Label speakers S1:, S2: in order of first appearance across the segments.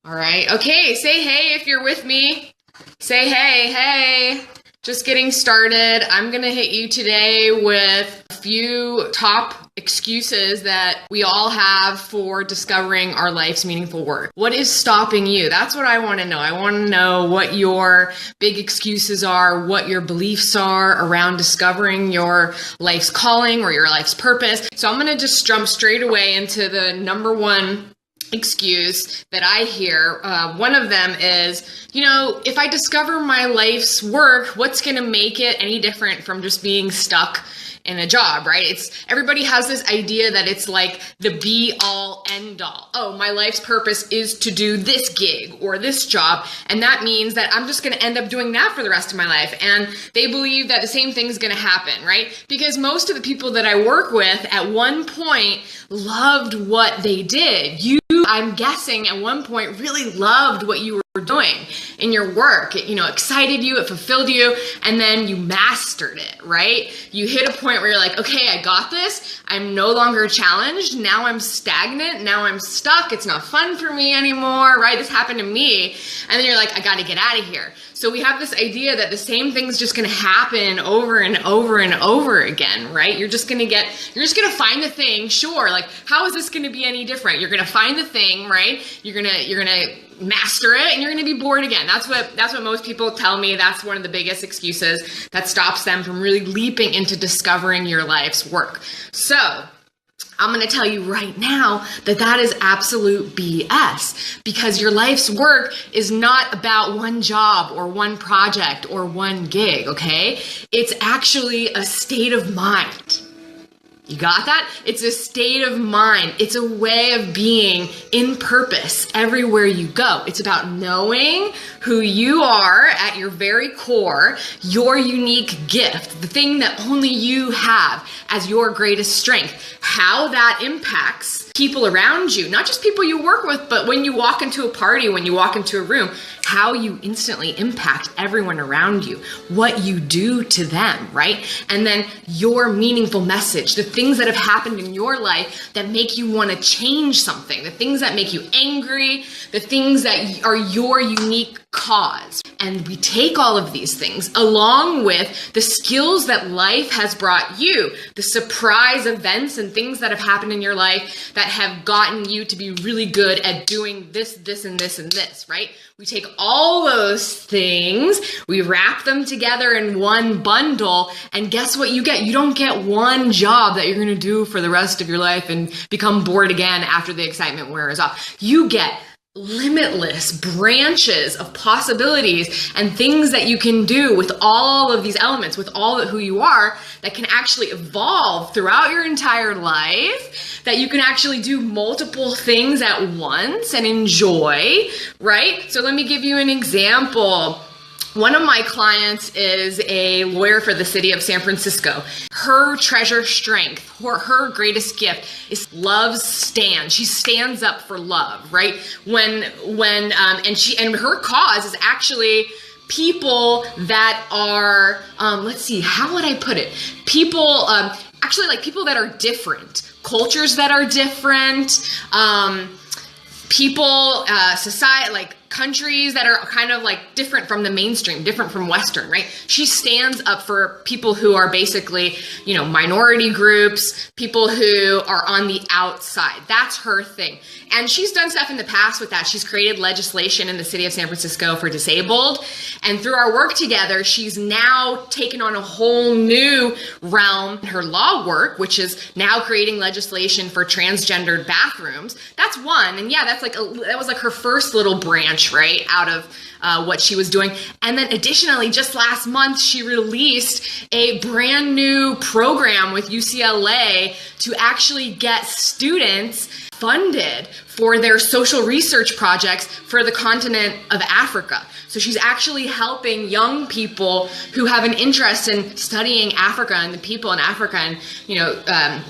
S1: All right. Okay. Say hey if you're with me. Say hey, hey. Just getting started. I'm going to hit you today with a few top excuses that we all have for discovering our life's meaningful work. What is stopping you? That's what I want to know. I want to know what your big excuses are, what your beliefs are around discovering your life's calling or your life's purpose. So I'm going to just jump straight away into the number one excuse that I hear. One of them is, if I discover my life's work, what's going to make it any different from just being stuck in a job, right? Everybody has this idea that it's like the be all end all. Oh, my life's purpose is to do this gig or this job. And that means that I'm just going to end up doing that for the rest of my life. And they believe that the same thing's going to happen, right? Because most of the people that I work with at one point loved what they did. I'm guessing at one point really loved what you were doing in your work. It, excited you, it fulfilled you, and then you mastered it, right? You hit a point where you're like, okay, I got this. I'm no longer challenged. Now I'm stagnant. Now I'm stuck. It's not fun for me anymore, right? This happened to me. And then you're like, I got to get out of here. So we have this idea that the same thing's just going to happen over and over and over again, right? You're just going to find the thing. Sure. Like, how is this going to be any different? You're going to find the thing, right? You're going to master it and you're going to be bored again. That's what most people tell me. That's one of the biggest excuses that stops them from really leaping into discovering your life's work. So I'm going to tell you right now that is absolute BS, because your life's work is not about one job or one project or one gig, okay? It's actually a state of mind. You got that? It's a state of mind. It's a way of being in purpose everywhere you go. It's about knowing who you are at your very core, your unique gift, the thing that only you have as your greatest strength, how that impacts people around you, not just people you work with, but when you walk into a party, when you walk into a room, how you instantly impact everyone around you, what you do to them, right? And then your meaningful message, the things that have happened in your life that make you want to change something, the things that make you angry, the things that are your unique cause. And we take all of these things along with the skills that life has brought you, the surprise events and things that have happened in your life that have gotten you to be really good at doing this, this, and this, and this, right? We take all those things, we wrap them together in one bundle, and guess what you get? You don't get one job that you're going to do for the rest of your life and become bored again after the excitement wears off. You get limitless branches of possibilities and things that you can do with all of these elements, with all of who you are, that can actually evolve throughout your entire life, that you can actually do multiple things at once and enjoy, right? So let me give you an example. One of my clients is a lawyer for the city of San Francisco. Her treasure strength, her greatest gift is love stands. She stands up for love, right? And her cause is actually people that are, let's see, how would I put it? People, actually like people that are different, cultures that are different, people, society, like countries that are kind of like different from the mainstream, different from Western, right? She stands up for people who are basically, minority groups, people who are on the outside. That's her thing. And she's done stuff in the past with that. She's created legislation in the city of San Francisco for disabled. And through our work together, she's now taken on a whole new realm in her law work, which is now creating legislation for transgendered bathrooms. That's one. And yeah, that was like her first little branch, right, out of what she was doing. And then additionally, just last month, she released a brand new program with UCLA to actually get students funded for their social research projects for the continent of Africa. So she's actually helping young people who have an interest in studying Africa and the people in Africa and,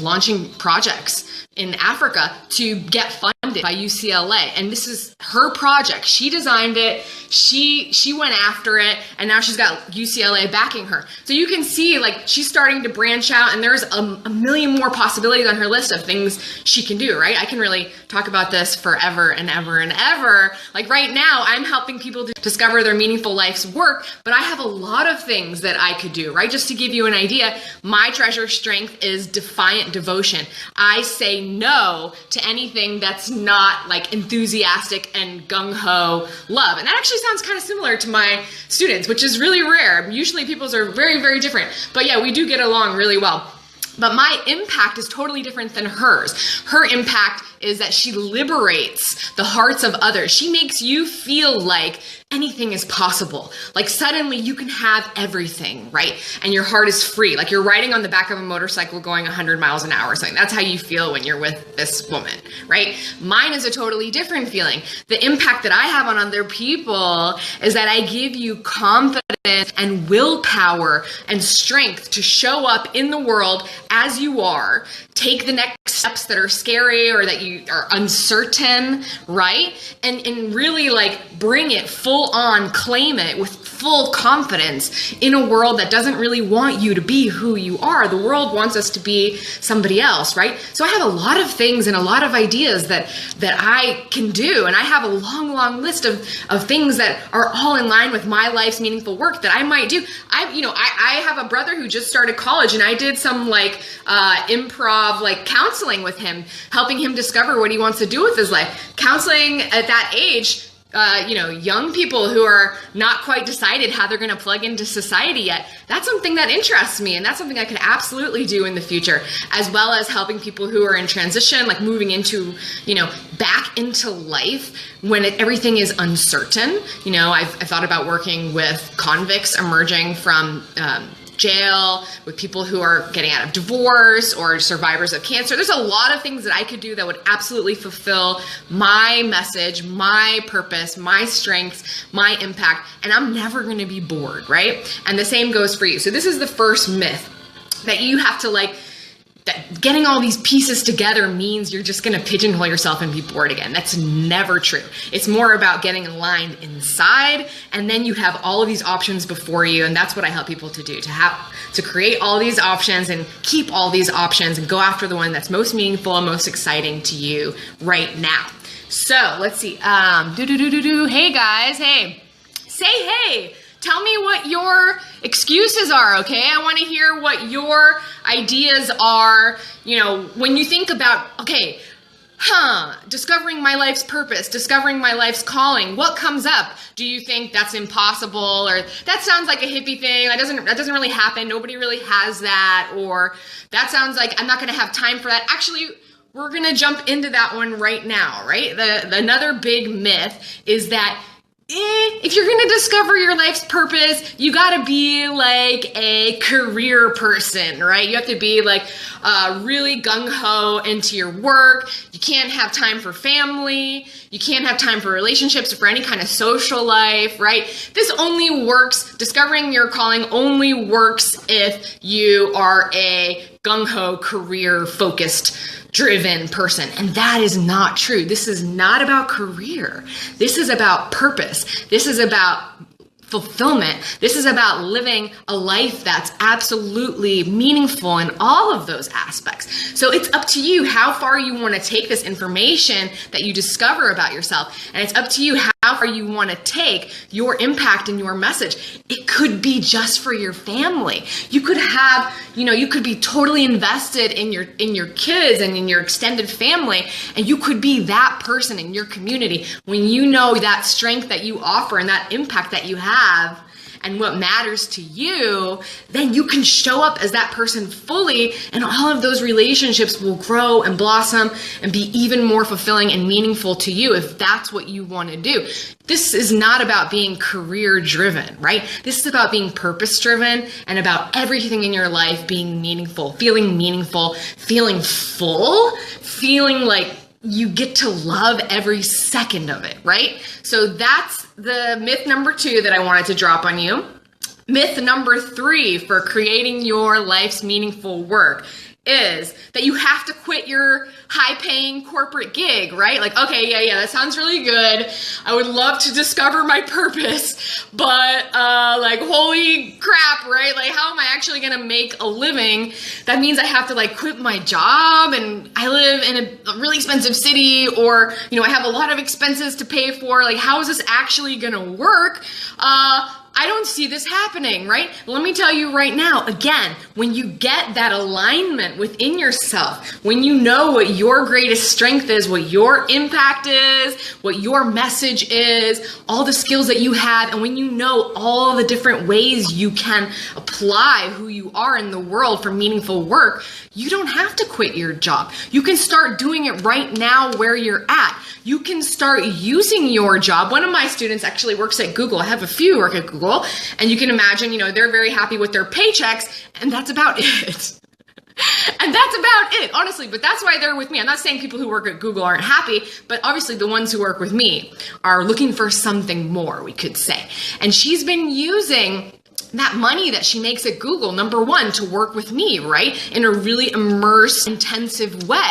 S1: launching projects in Africa to get funded by UCLA. And this is her project. She designed it. She went after it, and now she's got UCLA backing her. So you can see, like, she's starting to branch out, and there's a million more possibilities on her list of things she can do, right? I can really talk about about this forever and ever and ever. Like right now, I'm helping people to discover their meaningful life's work, but I have a lot of things that I could do, right? Just to give you an idea, my treasure strength is defiant devotion. I say no to anything that's not like enthusiastic and gung-ho love. And that actually sounds kind of similar to my students, which is really rare. Usually people's are very, very different. But yeah, we do get along really well. But my impact is totally different than hers. Her impact is that she liberates the hearts of others. She makes you feel like anything is possible. Like suddenly you can have everything, right? And your heart is free. Like you're riding on the back of a motorcycle going 100 miles an hour or something. That's how you feel when you're with this woman, right? Mine is a totally different feeling. The impact that I have on other people is that I give you confidence and willpower and strength to show up in the world as you are, take the next steps that are scary or that you are uncertain, right? And really like bring it full on, claim it with full confidence in a world that doesn't really want you to be who you are. The world wants us to be somebody else, right? So I have a lot of things and a lot of ideas that I can do. And I have a long, long list of things that are all in line with my life's meaningful work that I might do. I have a brother who just started college, and I did some like improv like counseling with him, helping him discover what he wants to do with his life. Counseling at that age, young people who are not quite decided how they're going to plug into society yet. That's something that interests me, and that's something I could absolutely do in the future, as well as helping people who are in transition, like moving into, back into life when everything is uncertain. I've thought about working with convicts emerging from jail, with people who are getting out of divorce or survivors of cancer. There's a lot of things that I could do that would absolutely fulfill my message, my purpose, my strengths, my impact, and I'm never going to be bored, right? And the same goes for you. So this is the first myth, that you have to that getting all these pieces together means you're just going to pigeonhole yourself and be bored again. That's never true. It's more about getting aligned inside, and then you have all of these options before you, and that's what I help people to do, to create all these options and keep all these options and go after the one that's most meaningful and most exciting to you right now. So let's see. Hey guys, hey. Say hey. Tell me what your excuses are, okay? I want to hear what your ideas are, when you think about, okay, discovering my life's purpose, discovering my life's calling, what comes up? Do you think that's impossible, or that sounds like a hippie thing, that doesn't really happen, nobody really has that, or that sounds like I'm not going to have time for that? Actually, we're going to jump into that one right now, right? Another big myth is that if you're going to discover your life's purpose, you got to be like a career person, right? You have to be like really gung-ho into your work. You can't have time for family. You can't have time for relationships or for any kind of social life, right? This only works, discovering your calling only works if you are a gung-ho, career-focused, driven person. And that is not true. This is not about career. This is about purpose. This is about fulfillment. This is about living a life that's absolutely meaningful in all of those aspects. So it's up to you how far you want to take this information that you discover about yourself. And it's up to you how far you want to take your impact and your message. It could be just for your family. You could have, you could be totally invested in your kids and in your extended family, and you could be that person in your community when you know that strength that you offer and that impact that you have and what matters to you. Then you can show up as that person fully, and all of those relationships will grow and blossom and be even more fulfilling and meaningful to you if that's what you want to do. This is not about being career driven, right? This is about being purpose driven and about everything in your life being meaningful, feeling full, feeling like you get to love every second of it, right? So that's the myth number 2 that I wanted to drop on you. Myth number 3 for creating your life's meaningful work is that you have to quit your high-paying corporate gig, right? Like, okay, yeah, that sounds really good. I would love to discover my purpose, but like, holy crap, right? Like, how am I actually gonna make a living? That means I have to like quit my job, and I live in a really expensive city, or, you know, I have a lot of expenses to pay for. Like, how is this actually gonna work? I don't see this happening, right? Let me tell you right now, again, when you get that alignment within yourself, when you know what your greatest strength is, what your impact is, what your message is, all the skills that you have, and when you know all the different ways you can apply who you are in the world for meaningful work, you don't have to quit your job. You can start doing it right now where you're at. You can start using your job. One of my students actually works at Google. I have a few who work at Google, and you can imagine, you know, they're very happy with their paychecks, and that's about it. And that's about it, honestly, but that's why they're with me. I'm not saying people who work at Google aren't happy, but obviously the ones who work with me are looking for something more, we could say. And she's been using that money that she makes at Google, number one, to work with me, right? In a really immersed, intensive way.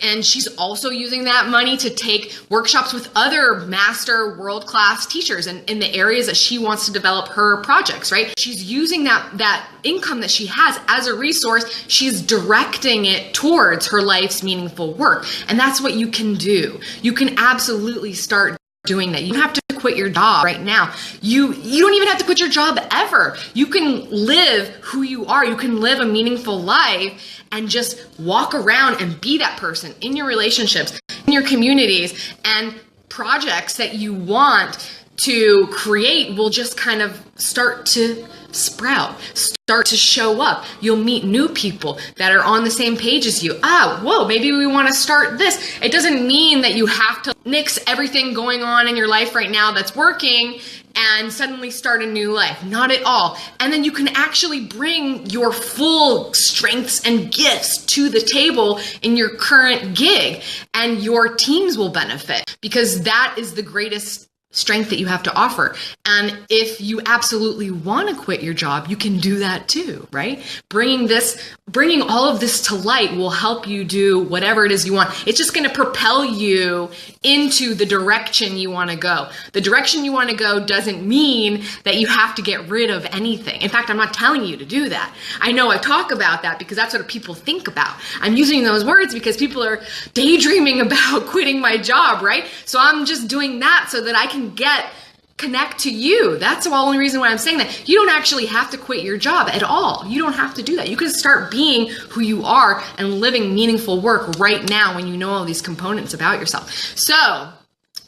S1: And she's also using that money to take workshops with other master world-class teachers in the areas that she wants to develop her projects, right? She's using that income that she has as a resource. She's directing it towards her life's meaningful work. And that's what you can do. You can absolutely start doing that. You don't have to quit your job right now. You don't even have to quit your job ever. You can live who you are. You can live a meaningful life and just walk around and be that person in your relationships, in your communities, and projects that you want to create will just kind of start to sprout, start to show up. You'll meet new people that are on the same page as you. Whoa, maybe we want to start this. It doesn't mean that you have to nix everything going on in your life right now that's working and suddenly start a new life. Not at all. And then you can actually bring your full strengths and gifts to the table in your current gig, and your teams will benefit, because that is the greatest strength that you have to offer. And if you absolutely want to quit your job, you can do that too, right? Bringing all of this to light will help you do whatever it is you want. It's just going to propel you into the direction you want to go. The direction you want to go doesn't mean that you have to get rid of anything. In fact, I'm not telling you to do that. I know I talk about that because that's what people think about. I'm using those words because people are daydreaming about quitting my job, right? So I'm just doing that so that I can connect to you. That's the only reason why I'm saying that. You don't actually have to quit your job at all. You don't have to do that. You can start being who you are and living meaningful work right now when you know all these components about yourself. So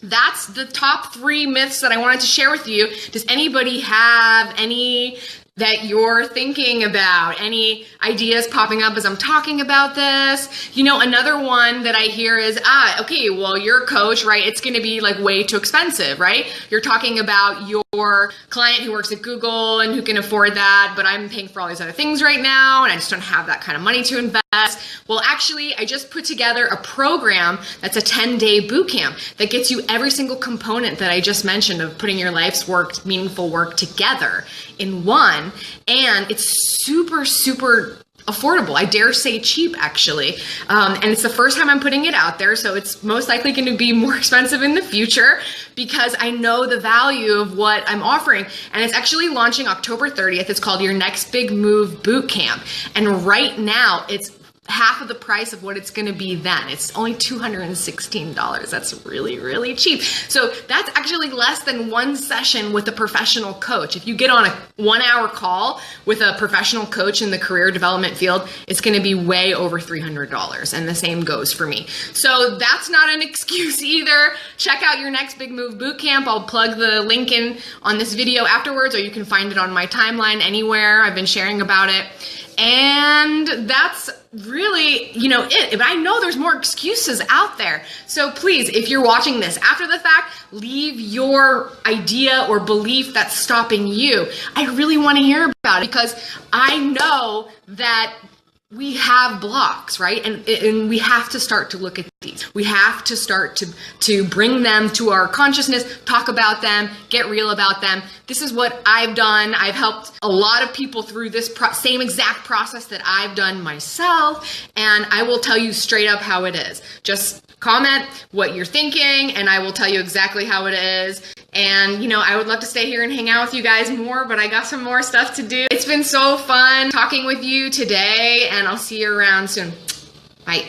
S1: that's the top 3 myths that I wanted to share with you. Does anybody have any that you're thinking about? Any ideas popping up as I'm talking about this? You know, another one that I hear is, okay, well, you're a coach, right? It's going to be like way too expensive, right? You're talking about your client who works at Google and who can afford that, but I'm paying for all these other things right now, and I just don't have that kind of money to invest. Well, actually, I just put together a program that's a 10-day boot camp that gets you every single component that I just mentioned of putting your life's work, meaningful work together in one. And it's super, super affordable. I dare say cheap, actually. And it's the first time I'm putting it out there, so it's most likely going to be more expensive in the future because I know the value of what I'm offering. And it's actually launching October 30th. It's called Your Next Big Move Boot Camp. And right now, it's half of the price of what it's going to be then. It's only $216. That's really, really cheap. So that's actually less than one session with a professional coach. If you get on a 1-hour call with a professional coach in the career development field, it's going to be way over $300. And the same goes for me. So that's not an excuse either. Check out Your Next Big Move Bootcamp. I'll plug the link in on this video afterwards, or you can find it on my timeline anywhere. I've been sharing about it. And that's really, it. But I know there's more excuses out there. So please, if you're watching this after the fact, leave your idea or belief that's stopping you. I really want to hear about it because I know that we have blocks, right? And we have to start to look at We have to start to bring them to our consciousness, talk about them, get real about them. This is what I've done. I've helped a lot of people through this same exact process that I've done myself, and I will tell you straight up how it is. Just comment what you're thinking, and I will tell you exactly how it is. And, I would love to stay here and hang out with you guys more, but I got some more stuff to do. It's been so fun talking with you today, and I'll see you around soon. Bye.